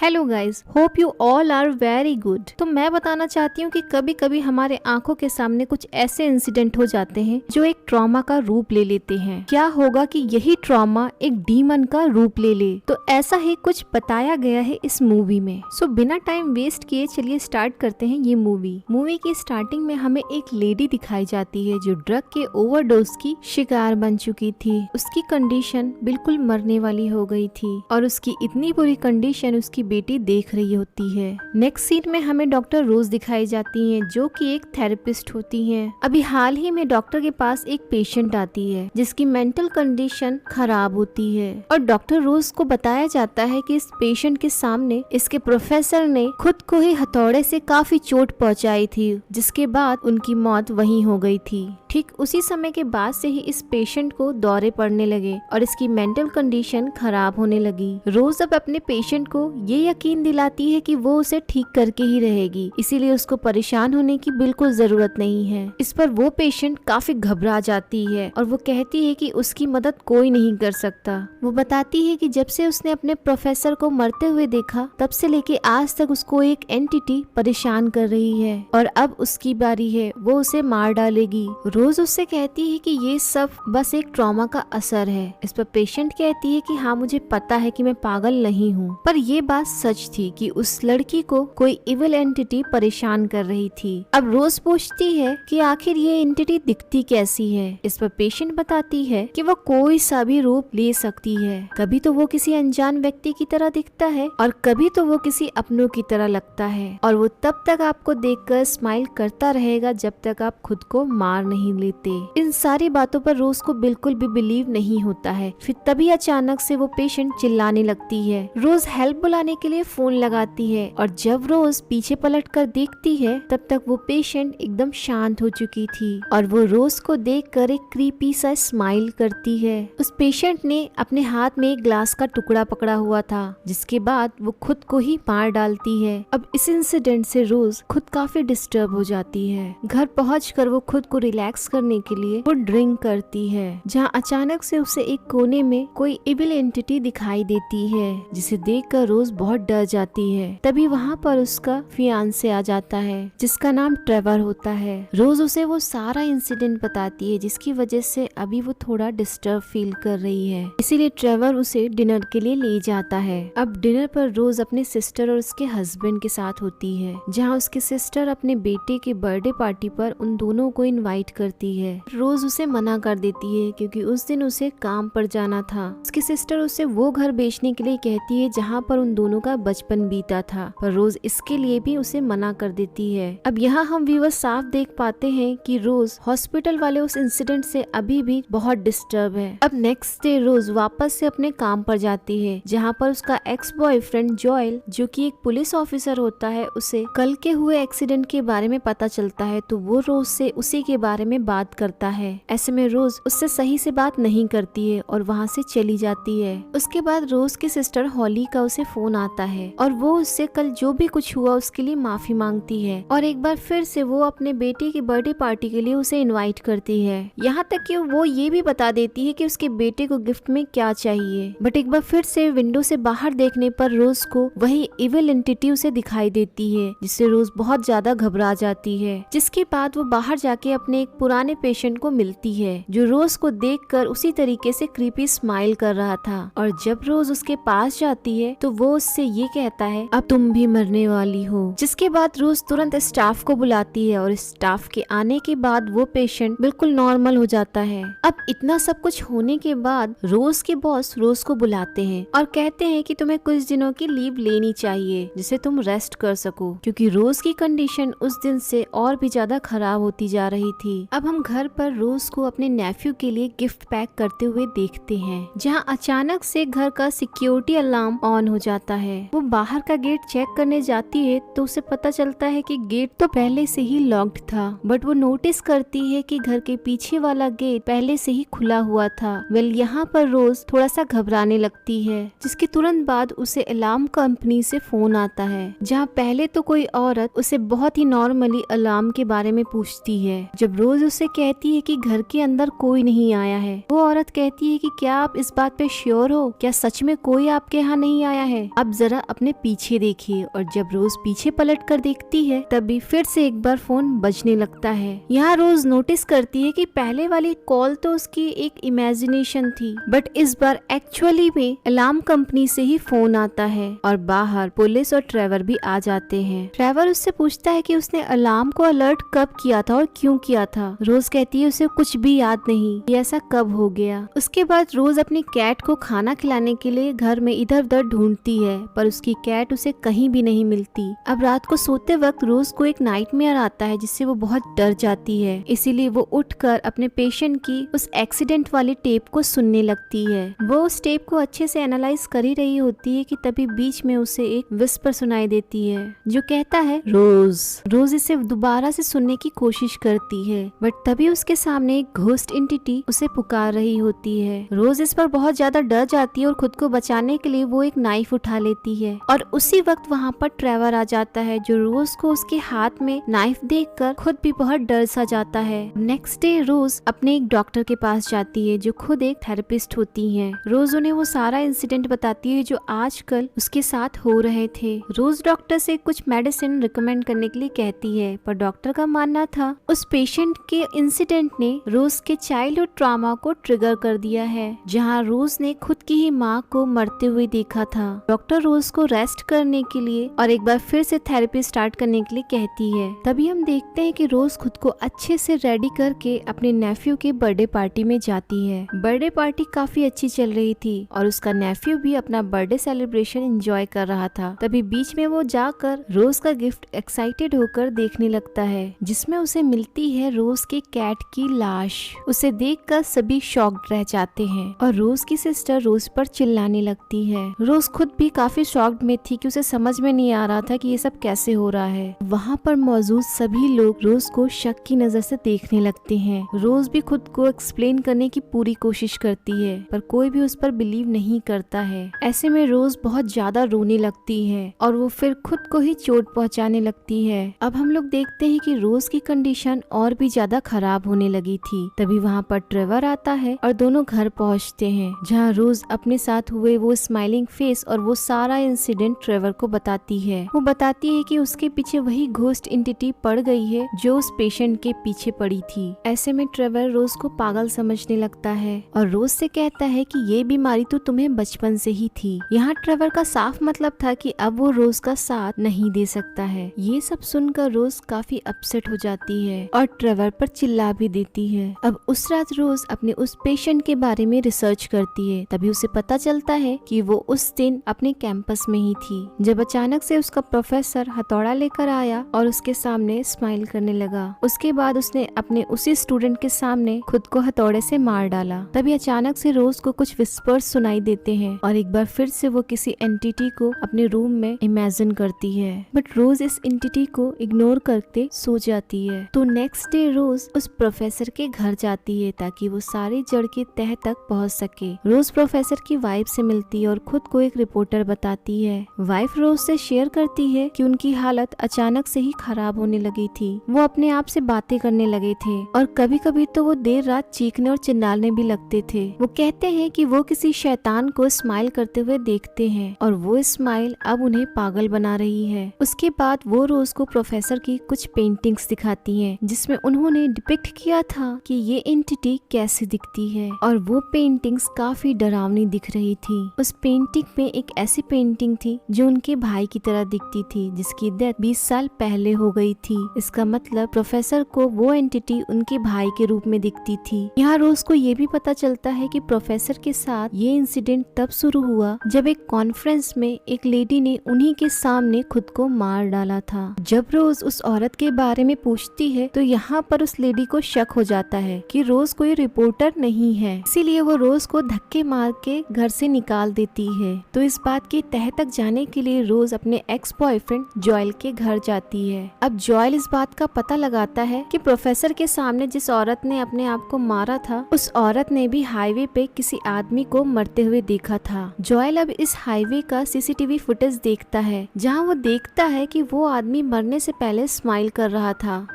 Hello guys, hope you all are very good. तो मैं बताना चाहती हूँ कि कभी कभी हमारे आंखों के सामने कुछ ऐसे इंसिडेंट हो जाते हैं जो एक ट्रॉमा का रूप ले लेते हैं। क्या होगा कि यही ट्रॉमा एक डीमन का रूप ले ले, तो ऐसा ही कुछ बताया गया है इस मूवी में। सो बिना टाइम वेस्ट किए चलिए स्टार्ट करते हैं ये मूवी की स्टार्टिंग में हमें एक लेडी दिखाई जाती है जो ड्रग के ओवरडोज की शिकार बन चुकी थी। उसकी कंडीशन बिल्कुल मरने वाली हो गई थी और उसकी इतनी बुरी कंडीशन उसकी बेटी देख रही होती है। नेक्स्ट सीन में हमें डॉक्टर रोज दिखाई जाती हैं जो कि एक थेरेपिस्ट होती हैं। अभी हाल ही में डॉक्टर के पास एक पेशेंट आती है जिसकी मेंटल कंडीशन खराब होती है और डॉक्टर रोज को बताया जाता है कि इस पेशेंट के सामने इसके प्रोफेसर ने खुद को ही हथौड़े से काफी चोट पहुंचाई थी, जिसके बाद उनकी मौत वहीं हो गई थी। ठीक उसी समय के बाद से ही इस पेशेंट को दौरे पड़ने लगे और इसकी मेंटल कंडीशन खराब होने लगी। रोज अब अपने पेशेंट को ये यकीन दिलाती है कि वो उसे ठीक करके ही रहेगी, इसीलिए उसको परेशान होने की बिल्कुल जरूरत नहीं है। इस पर वो पेशेंट काफी घबरा जाती है और वो कहती है कि उसकी मदद कोई नहीं कर सकता। वो बताती है कि जब से उसने अपने प्रोफेसर को मरते हुए देखा तब से लेके आज तक उसको एक एंटिटी परेशान कर रही है और अब उसकी बारी है, वो उसे मार डालेगी। रोज उससे कहती है कि ये सब बस एक ट्रॉमा का असर है। इस पर पेशेंट कहती है कि हाँ मुझे पता है कि मैं पागल नहीं हूँ, पर ये बात सच थी कि उस लड़की को कोई इविल एंटिटी परेशान कर रही थी। अब रोज पूछती है कि आखिर ये एंटिटी दिखती कैसी है। इस पर पेशेंट बताती है कि वो कोई सा भी रूप ले सकती है, कभी तो वो किसी अनजान व्यक्ति की तरह दिखता है और कभी तो वो किसी अपनों की तरह लगता है और वो तब तक आपको देखकर स्माइल करता रहेगा जब तक आप खुद को मार नहीं लेते। इन सारी बातों पर रोज को बिल्कुल भी बिलीव नहीं होता है। फिर तभी अचानक से वो पेशेंट चिल्लाने लगती है। रोज हेल्प बुलाने के लिए फोन लगाती है और जब रोज पीछे पलटकर देखती है तब तक वो पेशेंट एकदम शांत हो चुकी थी और वो रोज को देखकर एक क्रीपी सा स्माइल करती है। उस पेशेंट ने अपने हाथ में एक ग्लास का टुकड़ा पकड़ा हुआ था, जिसके बाद वो खुद को ही मार डालती है। अब इस इंसिडेंट से रोज खुद काफी डिस्टर्ब हो जाती है। घर पहुंचकर वो खुद को रिलैक्स करने के लिए वो ड्रिंक करती है, जहां अचानक से उसे एक कोने में कोई इविल एंटिटी दिखाई देती है, जिसे देखकर रोज बहुत डर जाती है। तभी वहाँ पर उसका फियांसे आ जाता है जिसका नाम ट्रेवर होता है। रोज उसे वो सारा इंसिडेंट बताती है जिसकी वजह से अभी वो थोड़ा डिस्टर्ब फील कर रही है, इसीलिए ट्रेवर उसे डिनर के लिए ले जाता है। अब डिनर पर रोज अपने सिस्टर और उसके हस्बैंड के साथ होती है, जहाँ उसके सिस्टर अपने बेटे के बर्थडे पार्टी पर उन दोनों को इनवाइट करती है। रोज उसे मना कर देती है क्योंकि उस दिन उसे काम पर जाना था। उसकी सिस्टर उसे वो घर बेचने के लिए कहती है जहाँ पर उन दोनों का बचपन बीता था, पर रोज इसके लिए भी उसे मना कर देती है। अब यहाँ हम व्यूअर्स साफ देख पाते हैं कि रोज हॉस्पिटल वाले उस इंसिडेंट से अभी भी बहुत डिस्टर्ब है। अब नेक्स्ट डे रोज वापस से अपने काम पर जाती है, जहाँ पर उसका एक्स बॉयफ्रेंड जॉयल, जो कि एक पुलिस ऑफिसर होता है, उसे कल के हुए एक्सीडेंट के बारे में पता चलता है, तो वो रोज से उसी के बारे में बात करता है। ऐसे में रोज उससे सही से बात नहीं करती है और वहाँ से चली जाती है। उसके बाद रोज की सिस्टर हॉली का उसे फोन आता है और वो उससे कल जो भी कुछ हुआ उसके लिए माफी मांगती है और एक बार फिर से वो अपने बेटे की बर्थडे पार्टी के लिए उसे इनवाइट करती है। यहाँ तक कि वो ये भी बता देती है कि उसके बेटे को गिफ्ट में क्या चाहिए। बट एक बार फिर से विंडो से बाहर देखने पर रोज को वही इविल एंटिटी उसे दिखाई देती है, जिससे रोज बहुत ज्यादा घबरा जाती है। जिसके बाद वो बाहर जाके अपने एक पुराने पेशेंट को मिलती है जो रोज को देखकर उसी तरीके से क्रीपी स्माइल कर रहा था और जब रोज उसके पास जाती है तो वो उससे ये कहता है अब तुम भी मरने वाली हो। जिसके बाद रोज तुरंत स्टाफ को बुलाती है और स्टाफ के आने के बाद वो पेशेंट बिल्कुल नॉर्मल हो जाता है। अब इतना सब कुछ होने के बाद रोज के बॉस रोज को बुलाते हैं और कहते हैं कि तुम्हें कुछ दिनों की लीव लेनी चाहिए जिससे तुम रेस्ट कर सको, क्योंकि रोज की कंडीशन उस दिन से और भी ज्यादा खराब होती जा रही थी। अब हम घर पर रोज को अपने नेफ्यू के लिए गिफ्ट पैक करते हुए देखते हैं, जहाँ अचानक से घर का सिक्योरिटी अलार्म ऑन हो जाता है। वो बाहर का गेट चेक करने जाती है तो उसे पता चलता है कि गेट तो पहले से ही लॉक्ड था, बट वो नोटिस करती है कि घर के पीछे वाला गेट पहले से ही खुला हुआ था। यहाँ पर रोज थोड़ा सा घबराने लगती है, जिसके तुरंत बाद उसे अलार्म कंपनी से फोन आता है, जहाँ पहले तो कोई औरत उसे बहुत ही नॉर्मली अलार्म के बारे में पूछती है। जब रोज रोज उससे कहती है कि घर के अंदर कोई नहीं आया है। वो औरत कहती है कि क्या आप इस बात पे श्योर हो, क्या सच में कोई आपके यहाँ नहीं आया है? अब जरा अपने पीछे देखिए। और जब रोज पीछे पलट कर देखती है तभी फिर से एक बार फोन बजने लगता है। यहाँ रोज नोटिस करती है कि पहले वाली कॉल तो उसकी एक इमेजिनेशन थी, बट इस बार एक्चुअली में अलार्म कंपनी से ही फोन आता है और बाहर पुलिस और ट्रेवर भी आ जाते हैं। ट्रेवर उससे पूछता है कि उसने अलार्म को अलर्ट कब किया था और क्यों किया था। रोज कहती है उसे कुछ भी याद नहीं, ये ऐसा कब हो गया। उसके बाद रोज अपनी कैट को खाना खिलाने के लिए घर में इधर उधर ढूंढती है, पर उसकी कैट उसे कहीं भी नहीं मिलती। अब रात को सोते वक्त रोज को एक नाइटमेयर आता है जिससे वो बहुत डर जाती है, इसीलिए वो उठकर अपने पेशेंट की उस एक्सीडेंट वाली टेप को सुनने लगती है। वो उस टेप को अच्छे से एनालाइज कर ही रही होती है कि तभी बीच में उसे एक विस्पर सुनाई देती है जो कहता है रोज। रोज इसे दोबारा से सुनने की कोशिश करती है, बट तभी उसके सामने एक घोस्ट एंटिटी उसे पुकार रही होती है। रोज इस पर बहुत ज्यादा डर जाती है और खुद को बचाने के लिए वो एक नाइफ उठा लेती है और उसी वक्त वहाँ पर ट्रेवर आ जाता है जो रोज को उसके हाथ में नाइफ देखकर खुद भी बहुत डर सा जाता है। नेक्स्ट डे रोज अपने एक डॉक्टर के पास जाती है जो खुद एक थेरेपिस्ट होती हैं। रोज उन्हें वो सारा इंसिडेंट बताती है जो आजकल उसके साथ हो रहे थे। रोज डॉक्टर से कुछ मेडिसिन रिकमेंड करने के लिए कहती है, पर डॉक्टर का मानना था उस पेशेंट के इंसिडेंट ने रोज के चाइल्डहुड ट्रॉमा को ट्रिगर कर दिया है, जहां रोज ने खुद की ही माँ को मरते हुए देखा था। डॉक्टर रोज को रेस्ट करने के लिए और एक बार फिर से थेरेपी स्टार्ट करने के लिए कहती है। तभी हम देखते हैं कि रोज खुद को अच्छे से रेडी करके अपने नेफ्यू के बर्थडे पार्टी में जाती है। बर्थडे पार्टी काफी अच्छी चल रही थी और उसका नेफ्यू भी अपना बर्थडे सेलिब्रेशन एंजॉय कर रहा था। तभी बीच में वो जाकर रोज का गिफ्ट एक्साइटेड होकर देखने लगता है, जिसमें उसे मिलती है रोज के कैट की लाश। उसे देखकर सभी शॉक्ड रह जाते हैं और रोज की सिस्टर रोज पर चिल्लाने लगती है। रोज खुद भी काफी शॉक्ड में थी कि उसे समझ में नहीं आ रहा था कि ये सब कैसे हो रहा है। वहाँ पर मौजूद सभी लोग रोज को शक की नजर से देखने लगते हैं। रोज भी खुद को एक्सप्लेन करने की पूरी कोशिश करती है, पर कोई भी उस पर बिलीव नहीं करता है। ऐसे में रोज बहुत ज्यादा रोने लगती है और वो फिर खुद को ही चोट पहुंचाने लगती है। अब हम लोग देखते हैं कि रोज की कंडीशन और भी ज्यादा खराब होने लगी थी। तभी वहाँ पर ट्रेवर आता है और दोनों घर पहुँचते हैं, जहाँ रोज अपने साथ हुए वो स्माइलिंग फेस और वो सारा इंसिडेंट ट्रेवर को बताती है। वो बताती है कि उसके पीछे वही घोस्ट एंटिटी पड़ गई है जो उस पेशेंट के पीछे पड़ी थी। ऐसे में ट्रेवर रोज को पागल समझने लगता है और रोज से कहता है कि ये बीमारी तो तुम्हें बचपन से ही थी। यहाँ ट्रेवर का साफ मतलब था कि अब वो रोज का साथ नहीं दे सकता है। ये सब सुनकर रोज काफी अपसेट हो जाती है और ट्रेवर पर चिल्ला भी देती है। अब उस रात रोज अपने उस पेशेंट के बारे में रिसर्च करती है। तभी उसे पता चलता है कि वो उस दिन अपने कैंपस में ही थी जब अचानक से उसका प्रोफेसर हथौड़ा लेकर आया और उसके सामने स्माइल करने लगा। उसके बाद उसने अपने उसी स्टूडेंट के सामने खुद को हथौड़े से मार डाला। तभी अचानक से रोज को कुछ विस्पर्स सुनाई देते हैं और एक बार फिर से वो किसी एंटिटी को अपने रूम में इमेजिन करती है, बट रोज इस एंटिटी को इग्नोर करते सो जाती है। तो नेक्स्ट डे रोज उस प्रोफेसर के घर जाती है ताकि वो सारी जड़ के तह तक पहुंच सके। रोज प्रोफेसर की वाइफ से मिलती है और खुद को एक रिपोर्टर बताती है। वाइफ रोज से शेयर करती है कि उनकी हालत अचानक से ही खराब होने लगी थी। वो अपने आप से बातें करने लगे थे और कभी कभी तो वो देर रात चीखने और चिल्लाने भी लगते थे। वो कहते हैं कि वो किसी शैतान को स्माइल करते हुए देखते हैं और वो स्माइल अब उन्हें पागल बना रही है। उसके बाद वो रोज को प्रोफेसर की कुछ पेंटिंग्स दिखाती हैं जिसमें उन्होंने डिपिक्ट किया था कि ये एंटिटी कैसी दिखती है और वो पेंटिंग्स काफी डरावनी दिख रही थी। उस पेंटिंग में एक ऐसी पेंटिंग थी जो उनके भाई की तरह दिखती थी जिसकी डेथ 20 साल पहले हो गई थी। इसका मतलब प्रोफेसर को वो एंटिटी उनके भाई के रूप में दिखती थी। यहाँ रोज को ये भी पता चलता है कि प्रोफेसर के साथ ये इंसिडेंट तब शुरू हुआ जब एक कॉन्फ्रेंस में एक लेडी ने उन्हीं के सामने खुद को मार डाला था। जब रोज उस औरत के बारे में पूछती है तो यहाँ पर उस लेडी को शक हो जाता है कि रोज कोई रिपोर्टर नहीं है, इसीलिए वो रोज को धक्के मार के घर से निकाल देती है। तो इस बात की तह तक जाने के लिए रोज अपने एक्स बॉयफ्रेंड जॉयल के घर जाती है। अब जॉयल इस बात का पता लगाता है कि प्रोफेसर के सामने जिस औरत ने अपने आप को मारा था उस औरत ने भी हाईवे पे किसी आदमी को मरते हुए देखा था। जॉयल अब इस हाईवे का सीसीटीवी फुटेज देखता है जहाँ वो देखता है कि वो आदमी मरने से पहले स्माइल कर रहा था।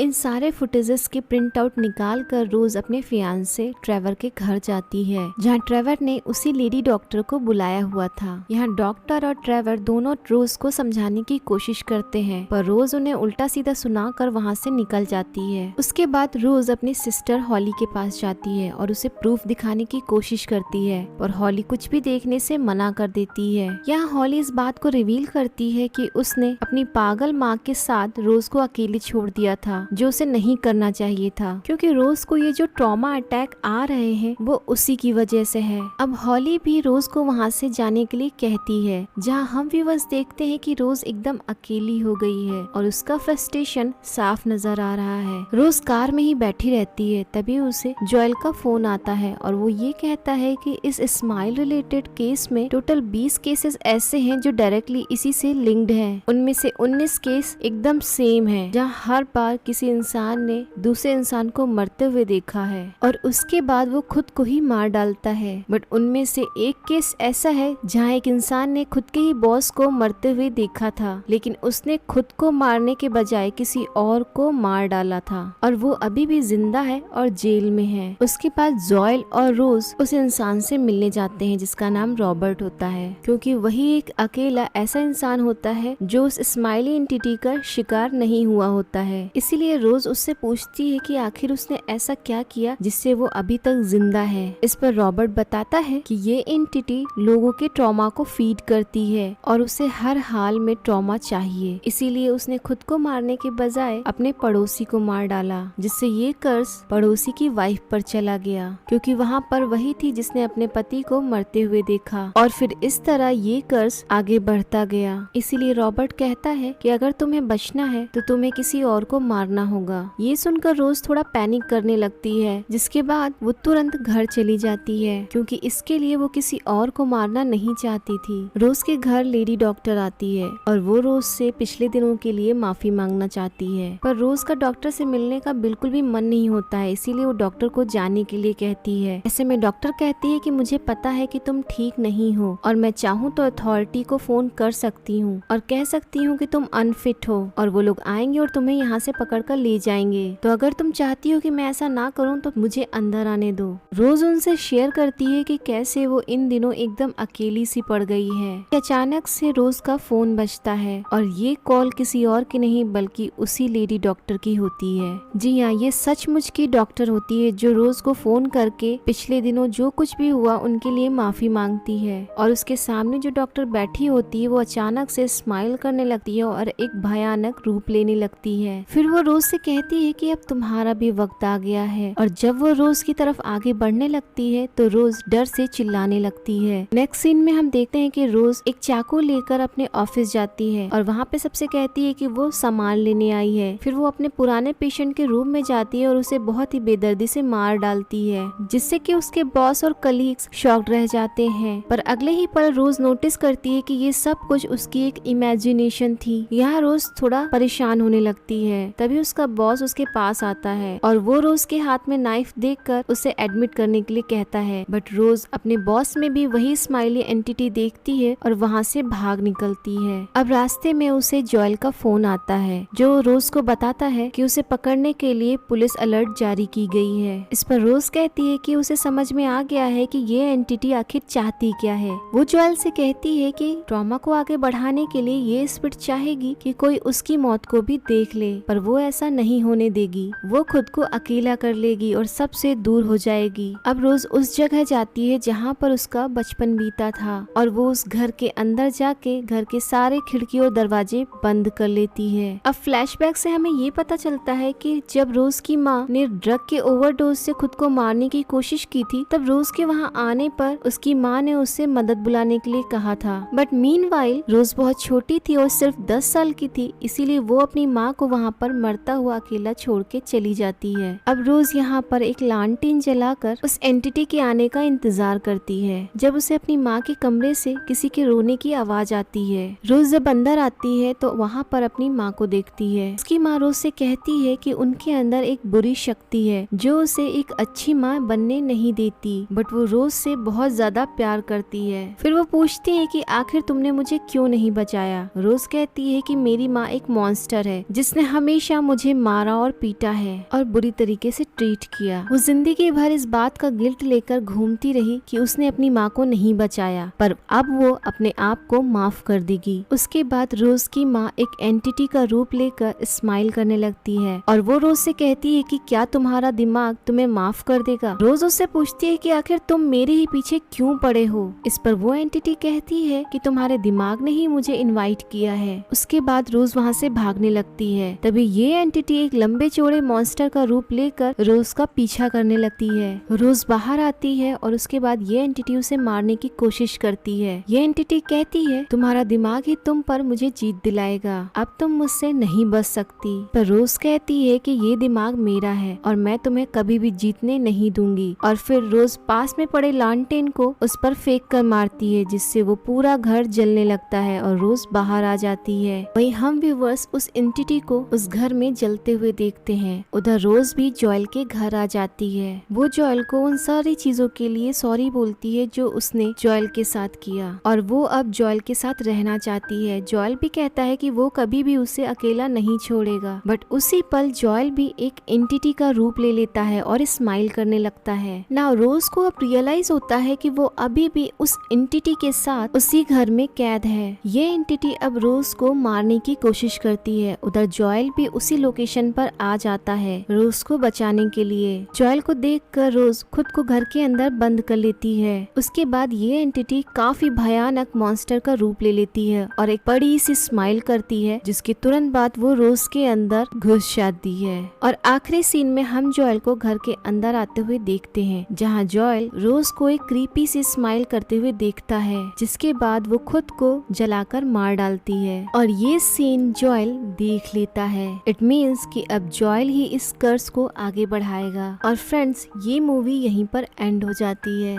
इन सारे फुटेजेस के प्रिंट आउट निकाल कर रोज अपने फियांसे ट्रेवर के घर जाती है, जहाँ ट्रेवर ने उसी लेडी डॉक्टर को बुलाया हुआ था। यहाँ डॉक्टर और ट्रेवर दोनों रोज को समझाने की कोशिश करते हैं, पर रोज उन्हें उल्टा सीधा सुनाकर वहाँ से निकल जाती है। उसके बाद रोज अपनी सिस्टर हॉली के पास जाती है और उसे प्रूफ दिखाने की कोशिश करती है, पर हॉली कुछ भी देखने से मना कर देती है। यहाँ हॉली इस बात को रिवील करती है कि उसने अपनी पागल माँ के साथ रोज को अकेले छोड़ दिया था, जो उसे नहीं करना चाहिए था, क्योंकि रोज को ये जो ट्रॉमा अटैक आ रहे हैं वो उसी की वजह से है। अब हॉली भी रोज को वहाँ से जाने के लिए कहती है, जहाँ हम व्यूअर्स देखते हैं कि रोज एकदम अकेली हो गई है और उसका फ्रस्ट्रेशन साफ नजर आ रहा है। रोज कार में ही बैठी रहती है, तभी उसे जोएल का फोन आता है और वो ये कहता है कि इस स्माइल रिलेटेड केस में टोटल 20 केसेस ऐसे हैं जो डायरेक्टली इसी से लिंक्ड हैं। उनमें से 19 केस एकदम सेम है, जहाँ हर बार किसी इंसान ने दूसरे इंसान को मरते हुए देखा है और उसके बाद वो खुद को ही मार डालता है। बट उनमें से एक केस ऐसा है जहाँ एक इंसान ने खुद के ही बॉस को मरते हुए देखा था, लेकिन उसने खुद को मारने के बजाय किसी और को मार डाला था और वो अभी भी जिंदा है और जेल में है। उसके बाद जोएल और रोज उस इंसान से मिलने जाते हैं जिसका नाम रॉबर्ट होता है, क्योंकि वही एक अकेला ऐसा इंसान होता है जो उस स्माइली एंटिटी का शिकार नहीं हुआ होता है। इसीलिए रोज उससे पूछती है कि आखिर उसने ऐसा क्या किया जिससे वो अभी तक जिंदा है। इस पर रॉबर्ट बताता है कि ये एंटिटी लोगों के ट्रॉमा को फीड करती है और उसे हर हाल में ट्रॉमा चाहिए, इसीलिए उसने खुद को मारने के बजाय अपने पड़ोसी को मार डाला, जिससे ये कर्ज पड़ोसी की वाइफ पर चला गया, क्योंकि वहाँ पर वही थी जिसने अपने पति को मरते हुए देखा और फिर इस तरह ये कर्ज आगे बढ़ता गया। इसीलिए रॉबर्ट कहता है कि अगर तुम्हें बचना है तो तुम्हें किसी और को मारना होगा। ये सुनकर रोज थोड़ा पैनिक करने लगती है, जिसके बाद वो तुरंत घर चली जाती है, क्योंकि इसके लिए वो किसी और को मारना नहीं चाहती थी। रोज के घर लेडी डॉक्टर आती है और वो रोज से पिछले दिनों के लिए माफी मांगना चाहती है, पर रोज का डॉक्टर से मिलने का बिल्कुल भी मन नहीं होता है, इसीलिए वो डॉक्टर को जाने के लिए कहती है। ऐसे में डॉक्टर कहती है कि मुझे पता है कि तुम ठीक नहीं हो और मैं चाहूँ तो अथॉरिटी को फोन कर सकती हूँ और कह सकती हूँ कि तुम अनफिट हो और वो लोग आएंगे और तुम्हें यहाँ से पकड़ कर ले जाएंगे। तो अगर तुम चाहती हो कि मैं ऐसा ना करूँ तो मुझे अंदर आने दो। रोज उनसे शेयर करती है कि कैसे वो इन दिनों एकदम अकेली सी पड़ गई है। अचानक से रोज का फोन बजता है और ये कॉल किसी और की नहीं बल्कि उसी लेडी डॉक्टर की होती है। जी हाँ, ये सचमुच की डॉक्टर होती है जो रोज को फोन करके पिछले दिनों जो कुछ भी हुआ उनके लिए माफी मांगती है और उसके सामने जो डॉक्टर बैठी होती है वो अचानक से स्माइल करने लगती है और एक भयानक रूप लेने लगती है। फिर वो रोज से कहती है कि अब तुम्हारा भी वक्त आ गया है और जब वो रोज की तरफ आगे बढ़ने लगती है तो रोज डर से चिल्लाने लगती है। नेक्स्ट सीन में हम देखते हैं कि रोज एक चाकू लेकर अपने ऑफिस जाती है और वहाँ पे सबसे कहती है कि वो सामान लेने आई है। फिर वो अपने पुराने पेशेंट के रूम में जाती है और उसे बहुत ही बेदर्दी से मार डालती है, जिससे कि उसके बॉस और कलीग्स शॉक्ड रह जाते हैं। पर अगले ही पल रोज नोटिस करती है कि ये सब कुछ उसकी एक इमेजिनेशन थी। यहाँ रोज थोड़ा परेशान होने लगती है। तभी उसका बॉस उसके पास आता है और वो रोज के हाथ में नाइफ देखकर उसे एडमिट करने के लिए कहता है, बट रोज अपने बॉस में भी वही स्माइली एंटिटी देखती है और वहाँ से भाग निकलती है। अब रास्ते में उसे जोएल का फोन आता है जो रोज को बताता है कि उसे पकड़ने के लिए पुलिस अलर्ट जारी की गई है। इस पर रोज कहती है कि उसे समझ में आ गया है कि ये एंटिटी आखिर चाहती क्या है। वो जोएल से कहती है कि ट्रॉमा को आगे बढ़ाने के लिए ये स्पिरिट चाहेगी कि कोई उसकी मौत को भी देख ले, पर वो ऐसा नहीं होने देगी। वो खुद को अकेला कर लेगी और सबसे दूर हो जाएगी। अब रोज उस जगह जाती है जहाँ पर उसका बचपन बीता था और वो उस घर के अंदर जाके घर के सारे खिड़की और दरवाजे बंद कर लेती है। अब फ्लैशबैक से हमें ये पता चलता है कि जब रोज की माँ ने ड्रग के ओवरडोज से खुद को मारने की कोशिश की थी, तब रोज के वहाँ आने पर उसकी माँ ने उससे मदद बुलाने के लिए कहा था। बट मीनवाइल रोज बहुत छोटी थी और सिर्फ 10 साल की थी, इसीलिए वो अपनी माँ को वहाँ पर मरता हुआ अकेला छोड़ के चली जाती है। अब रोज यहाँ पर एक लालटेन जलाकर उस एंटिटी के आने का इंतजार करती है। जब उसे अपनी माँ के कमरे से किसी के रोने की आवाज आती है। रोज जब अंदर आती है तो वहाँ पर अपनी माँ को देखती है। उसकी माँ रोज से कहती है कि उनके अंदर एक बुरी शक्ति है जो उसे एक अच्छी माँ बनने नहीं देती, बट वो रोज से बहुत ज्यादा प्यार करती है। फिर वो पूछती है कि आखिर तुमने मुझे क्यों नहीं बचाया। रोज कहती है कि मेरी माँ एक मॉन्स्टर है जिसने हमेशा मुझे मारा और पीटा है और बुरी तरीके से ट्रीट किया। वो जिंदगी भर इस बात का गिल्ट लेकर घूमती रही कि उसने अपनी माँ को नहीं बचाया, पर अब वो अपने आप को माफ कर देगी। उसके बाद रोज की माँ एक एंटिटी का रूप लेकर स्माइल करने लगती है और वो रोज से कहती है कि क्या तुम्हारा दिमाग तुम्हें माफ कर देगा। रोज उससे पूछती है कि आखिर तुम मेरे ही पीछे क्यों पड़े हो। इस पर वो एंटिटी कहती है कि तुम्हारे दिमाग ने ही मुझे इनवाइट किया है। उसके बाद रोज वहाँ से भागने लगती है। तभी ये एंटिटी एक लंबे चौड़े मॉन्स्टर का रूप लेकर रोज का पीछा करने लगती है। रोज बाहर आती है और उसके बाद ये एंटिटी उसे मारने की कोशिश करती है। ये एंटिटी कहती है तुम्हारा दिमाग ही तुम पर मुझे जीत दिलाएगा, अब तुम मुझसे नहीं बच सकती। पर रोज कहती है कि ये दिमाग मेरा है और मैं तुम्हें कभी भी जीतने नहीं दूंगी। और फिर रोज पास में पड़े लालटेन को उस पर फेंक कर मारती है, जिससे वो पूरा घर जलने लगता है और रोज बाहर आ जाती है। वहीं हम व्यूअर्स उस एंटिटी को उस घर में जलते हुए देखते हैं। उधर रोज भी जॉयल के घर आ जाती है। वो जॉयल को उन सारी चीजों के लिए सॉरी बोलती है जो उसने जॉयल के साथ किया और वो अब जॉयल के साथ रहना चाहती है। जॉयल भी कहता है कि वो कभी भी उसे अकेला नहीं छोड़ेगा। बट उसी पल जॉयल भी एक एंटिटी का रूप ले लेता है और स्माइल करने लगता है। नाउ रोज को अब रियलाइज होता है कि वो अभी भी उस एंटिटी के साथ उसी घर में कैद है। ये एंटिटी अब रोज को मारने की कोशिश करती है। उधर जॉयल भी उसी लोकेशन पर आ जाता है रोज को बचाने के लिए। जॉयल को देखकर रोज खुद को घर के अंदर बंद कर लेती है। उसके बाद ये एंटिटी काफी भयानक मॉन्स्टर का रूप ले लेती है और एक बड़ी सी स्माइल करती है, जिसके तुरंत बाद वो रोज के अंदर घुस जाती है। और आखिरी सीन में हम जॉयल को घर के अंदर आते हुए देखते हैं, जहाँ जॉयल रोज को एक क्रीपी सी स्माइल करते हुए देखता है, जिसके बाद वो खुद को जलाकर मार डालती है। और ये सीन जॉयल देख लेता है। इट मीन्स कि अब जॉयल ही इस कर्स को आगे बढ़ाएगा। और फ्रेंड्स, ये मूवी यहीं पर एंड हो जाती है।